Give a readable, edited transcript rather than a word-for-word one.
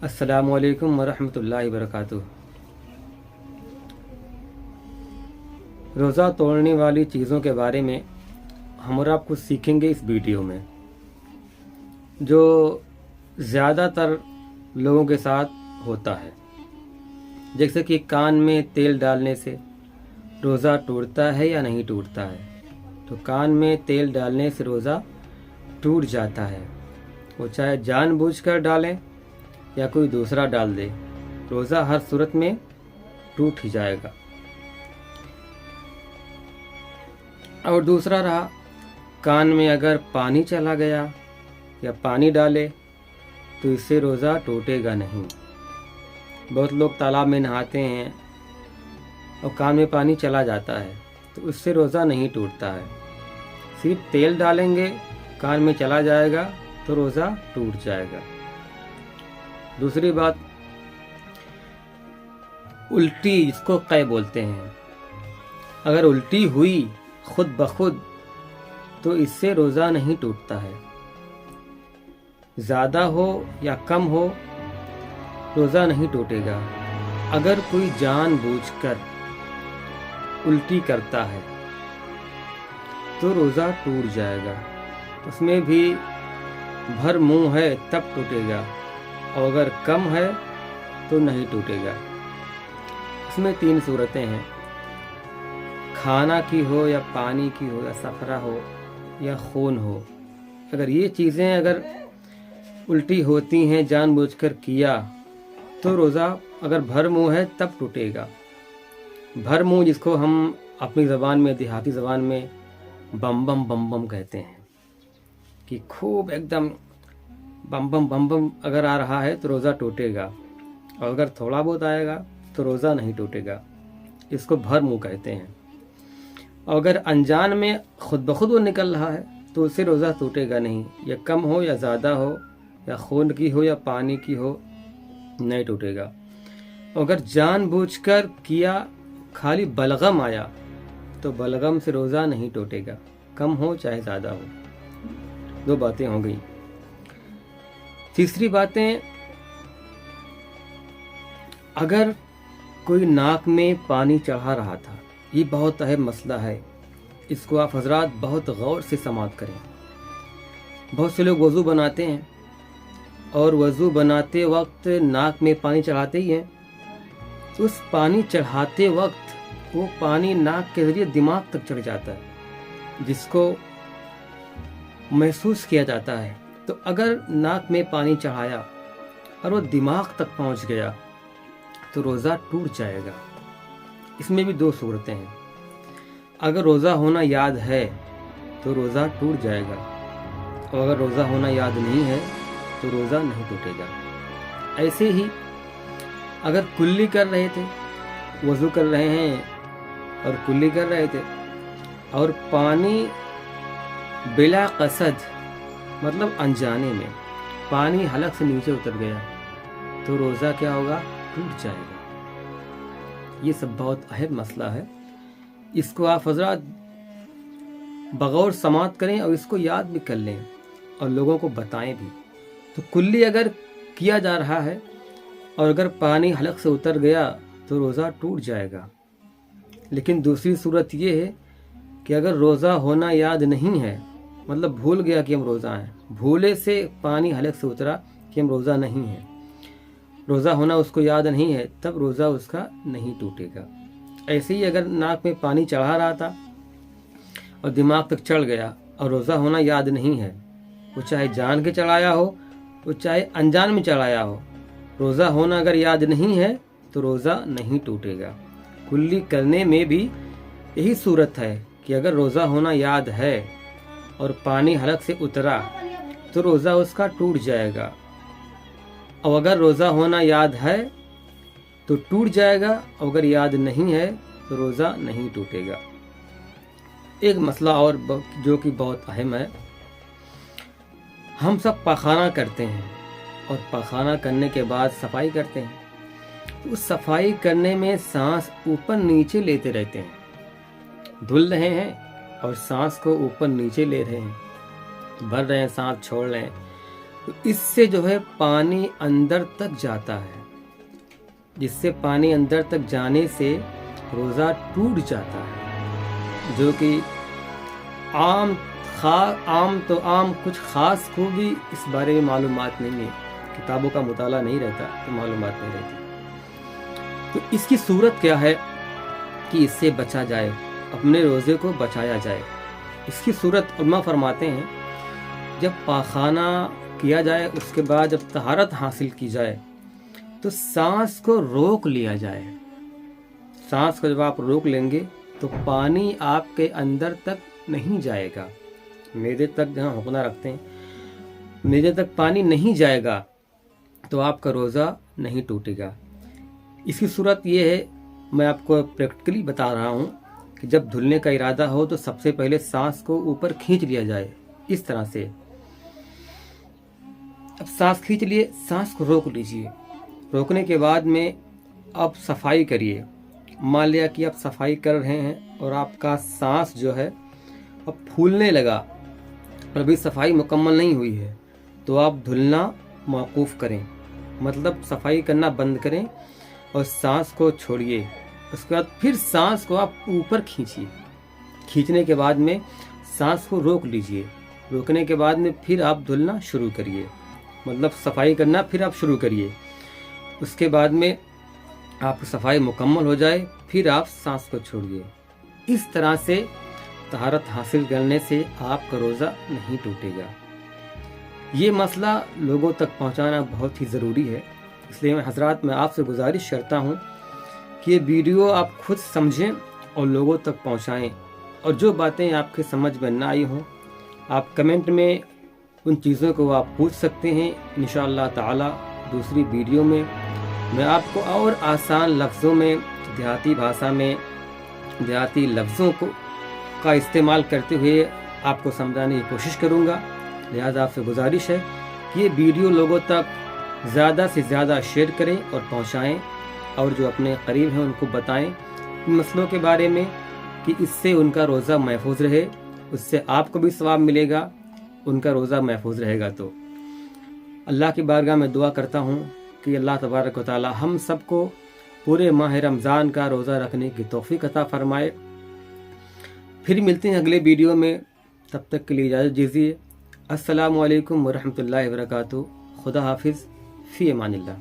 अस्सलामु अलैकुम वरहमतुल्लाहि वबरकातुह। रोज़ा तोड़ने वाली चीज़ों के बारे में हम और आप कुछ सीखेंगे इस वीडियो में, जो ज़्यादातर लोगों के साथ होता है। जैसे कि कान में तेल डालने से रोज़ा टूटता है या नहीं टूटता है। तो कान में तेल डालने से रोज़ा टूट जाता है, वो चाहे जानबूझकर डालें या कोई दूसरा डाल दे, रोज़ा हर सूरत में टूट ही जाएगा। और दूसरा रहा, कान में अगर पानी चला गया या पानी डाले तो इससे रोज़ा टूटेगा नहीं। बहुत लोग तालाब में नहाते हैं और कान में पानी चला जाता है तो उससे रोज़ा नहीं टूटता है। सिर्फ तेल डालेंगे, कान में चला जाएगा तो रोज़ा टूट जाएगा। दूसरी बात, उल्टी जिसको कै बोलते हैं, अगर उल्टी हुई खुद ब खुद तो इससे रोज़ा नहीं टूटता है। ज़्यादा हो या कम हो रोज़ा नहीं टूटेगा। अगर कोई जानबूझकर उल्टी करता है तो रोज़ा टूट जाएगा। उसमें भी भर मुंह है तब टूटेगा, और अगर कम है तो नहीं टूटेगा। इसमें 3 सूरतें हैं, खाना की हो या पानी की हो या सफरा हो या खून हो। अगर ये चीज़ें अगर उल्टी होती हैं जानबूझकर किया तो रोज़ा अगर भर मुंह है तब टूटेगा। भर मुंह जिसको हम अपनी ज़बान में, देहाती ज़बान में बम बम कहते हैं, कि खूब एकदम बम बम अगर आ रहा है तो रोज़ा टूटेगा, और अगर थोड़ा बहुत आएगा तो रोज़ा नहीं टूटेगा। इसको भर मुंह कहते हैं। और अगर अनजान में खुद ब खुद वो निकल रहा है तो उससे रोज़ा टूटेगा नहीं। या कम हो या ज़्यादा हो, या खून की हो या पानी की हो, नहीं टूटेगा। अगर जानबूझकर किया, खाली बलगम आया तो बलगम से रोज़ा नहीं टूटेगा, कम हो चाहे ज़्यादा हो। 2 बातें हो गई। तीसरी बातें, अगर कोई नाक में पानी चढ़ा रहा था, ये बहुत अहम मसला है, इसको आप हजरात बहुत गौर से समाअत करें। बहुत से लोग वज़ू बनाते हैं और वज़ू बनाते वक्त नाक में पानी चढ़ाते ही हैं। तो उस पानी चढ़ाते वक्त वो पानी नाक के ज़रिए दिमाग तक चढ़ जाता है, जिसको महसूस किया जाता है। तो अगर नाक में पानी चढ़ाया और वो दिमाग तक पहुंच गया तो रोज़ा टूट जाएगा। इसमें भी 2 सूरतें हैं। अगर रोज़ा होना याद है तो रोज़ा टूट जाएगा, और अगर रोज़ा होना याद नहीं है तो रोज़ा नहीं टूटेगा। ऐसे ही अगर कुल्ली कर रहे थे, वज़ू कर रहे हैं और कुल्ली कर रहे थे, और पानी बिला कसद मतलब अनजाने में पानी हलक से नीचे उतर गया तो रोज़ा क्या होगा? टूट जाएगा। ये सब बहुत अहम मसला है, इसको आप हज़रात बगौर समाअत करें और इसको याद भी कर लें और लोगों को बताएं भी। तो कुल्ली अगर किया जा रहा है और अगर पानी हलक से उतर गया तो रोज़ा टूट जाएगा। लेकिन दूसरी सूरत ये है कि अगर रोज़ा होना याद नहीं है, मतलब भूल गया कि हम रोज़ा हैं, भूले से पानी हलक से उतरा कि हम रोज़ा नहीं हैं, रोज़ा होना उसको याद नहीं है, तब रोज़ा उसका नहीं टूटेगा। ऐसे ही अगर नाक में पानी चढ़ा रहा था और दिमाग तक चढ़ गया और रोज़ा होना याद नहीं है, वो चाहे जान के चढ़ाया हो, वो चाहे अनजान में चढ़ाया हो, रोज़ा होना अगर याद नहीं है तो रोज़ा नहीं टूटेगा। कुल्ली करने में भी यही सूरत है कि अगर रोज़ा होना याद है और पानी हलक से उतरा तो रोज़ा उसका टूट जाएगा, और अगर रोज़ा होना याद है तो टूट जाएगा, और अगर याद नहीं है तो रोज़ा नहीं टूटेगा। एक मसला और जो कि बहुत अहम है, हम सब पाखाना करते हैं और पाखाना करने के बाद सफाई करते हैं। तो उस सफाई करने में सांस ऊपर नीचे लेते रहते हैं, धुल रहे हैं और सांस को ऊपर नीचे ले रहे हैं, भर रहे हैं, सांस छोड़ रहे हैं। تو اس سے جو ہے پانی اندر تک جاتا ہے، جس سے پانی اندر تک جانے سے روزہ ٹوٹ جاتا ہے، جو کہ عام تو عام کچھ خاص کو بھی اس بارے میں معلومات نہیں ہے، کتابوں کا مطالعہ نہیں رہتا تو معلومات نہیں رہتی۔ تو اس کی صورت کیا ہے کہ اس سے بچا جائے، اپنے روزے کو بچایا جائے۔ اس کی صورت علماء فرماتے ہیں جب پاخانہ کیا جائے، اس کے بعد جب طہارت حاصل کی جائے تو سانس کو روک لیا جائے۔ سانس کو جب آپ روک لیں گے تو پانی آپ کے اندر تک نہیں جائے گا، معدے تک جہاں حقنہ رکھتے ہیں معدے تک پانی نہیں جائے گا تو آپ کا روزہ نہیں ٹوٹے گا۔ اس کی صورت یہ ہے، میں آپ کو پریکٹیکلی بتا رہا ہوں کہ جب دھلنے کا ارادہ ہو تو سب سے پہلے سانس کو اوپر کھینچ لیا جائے، اس طرح سے۔ اب سانس کھینچ لیے، سانس کو روک لیجئے، روکنے کے بعد میں اب صفائی کریے۔ مان لیا کہ آپ صفائی کر رہے ہیں اور آپ کا سانس جو ہے اب پھولنے لگا اور ابھی صفائی مکمل نہیں ہوئی ہے، تو آپ دھلنا موقوف کریں، مطلب صفائی کرنا بند کریں اور سانس کو چھوڑیے۔ اس کے بعد پھر سانس کو آپ اوپر کھینچیے، کھینچنے کے بعد میں سانس کو روک لیجئے، روکنے کے بعد میں پھر آپ دھلنا شروع کریے، مطلب صفائی کرنا پھر آپ شروع کریے۔ اس کے بعد میں آپ کی صفائی مکمل ہو جائے پھر آپ سانس کو چھوڑیے۔ اس طرح سے طہارت حاصل کرنے سے آپ کا روزہ نہیں ٹوٹے گا۔ یہ مسئلہ لوگوں تک پہنچانا بہت ہی ضروری ہے، اس لیے حضرات میں آپ سے گزارش کرتا ہوں کہ یہ ویڈیو آپ خود سمجھیں اور لوگوں تک پہنچائیں، اور جو باتیں آپ کے سمجھ میں نہ آئی ہوں آپ کمنٹ میں ان چیزوں کو آپ پوچھ سکتے ہیں۔ انشاءاللہ تعالی دوسری ویڈیو میں میں آپ کو اور آسان لفظوں میں، دیہاتی بھاشا میں، دیہاتی لفظوں کا استعمال کرتے ہوئے آپ کو سمجھانے کی کوشش کروں گا۔ لہذا آپ سے گزارش ہے کہ یہ ویڈیو لوگوں تک زیادہ سے زیادہ شیئر کریں اور پہنچائیں، اور جو اپنے قریب ہیں ان کو بتائیں ان مسئلوں کے بارے میں، کہ اس سے ان کا روزہ محفوظ رہے، اس سے آپ کو بھی ثواب ملے گا، ان کا روزہ محفوظ رہے گا۔ تو اللہ کی بارگاہ میں دعا کرتا ہوں کہ اللہ تبارک و تعالی ہم سب کو پورے ماہ رمضان کا روزہ رکھنے کی توفیق عطا فرمائے۔ پھر ملتے ہیں اگلے ویڈیو میں، تب تک کے لیے اجازت دیجیے۔ السلام علیکم ورحمۃ اللہ وبرکاتہ۔ خدا حافظ، فی امان اللہ۔